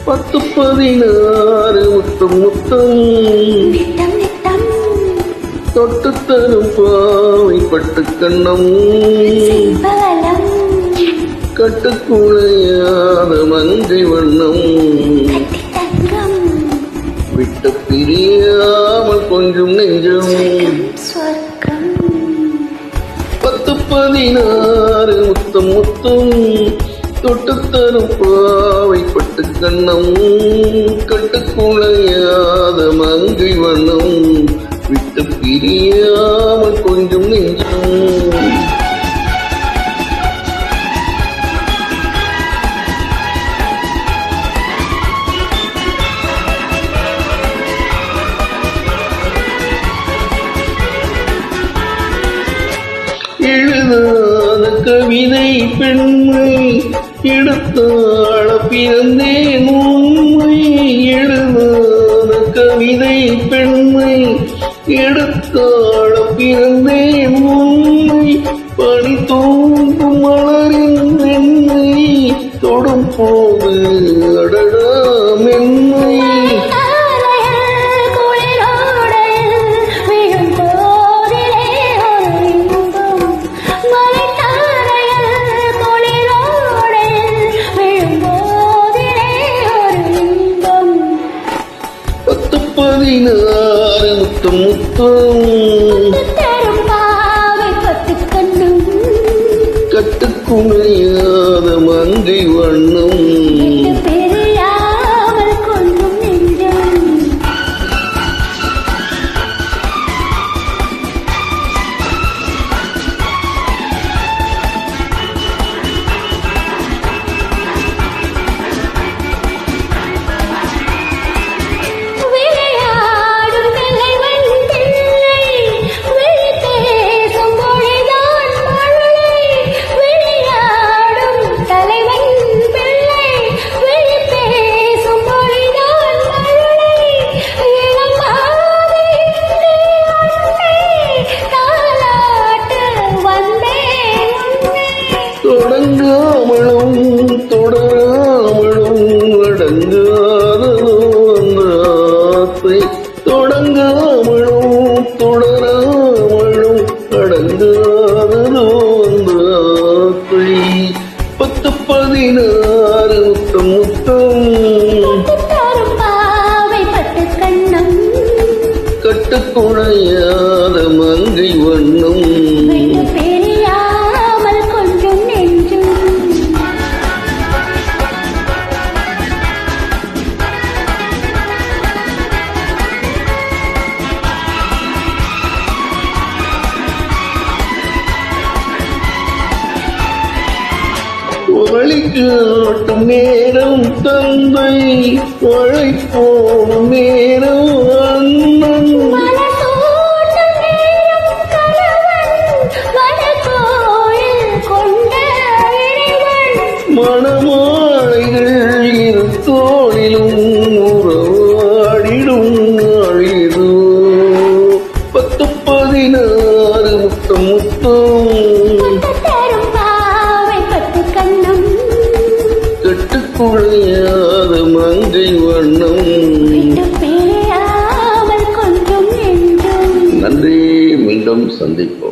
10-16 முத்தம் முத்தம் தொட்டு தரும் பாவை பட்டு கண்ணம் கட்டுக்குழையாத மங்கை வண்ணம் விட்டு பிரியாமல் கொஞ்சம் நெஞ்சம் 10-16 முத்தம் முத்தம் தொட்டு தரும் பாவை பட்டு கண்ணம் கட்டுக்குழையாத மங்கை வண்ணம் விட்டு பிரியாமல் கொஞ்சம் நெஞ்சம் எழுதாத கவிதை பெண்மை எடுத்தாள பிறந்தேன் உண்மை எழுதாத கவிதை பெண்மை எடுத்தாள பிறந்தேன் உண்மை பனி தூங்கும் மலரின் வெண்மை தொடும் போது அடடா மென்மை முத்தம் முத்தம் கட்டுக்குமையாத மங்கை வண்ணம் தொடங்காமலும் தொடராமலும் அடங்காததோ அந்த ஆசை தொடங்காமலும் தொடராமலும் அடங்காததோ அந்த ஆசை 10-16 முத்தம் முத்தம் கட்டுக்குழையாத மங்கை வண்ணம் வழிகாட்டும் நேரம் தந்தை வழி போடும் நேரம் அண்ணன் மணமாளைகள் இரு தோளிலும் உறவாடிடும் அழிதோ 10-16 முத்தம் முத்தம் கட்டுக்குழையாத மங்கை வண்ணம். நன்றி, மீண்டும் சந்திப்போம்.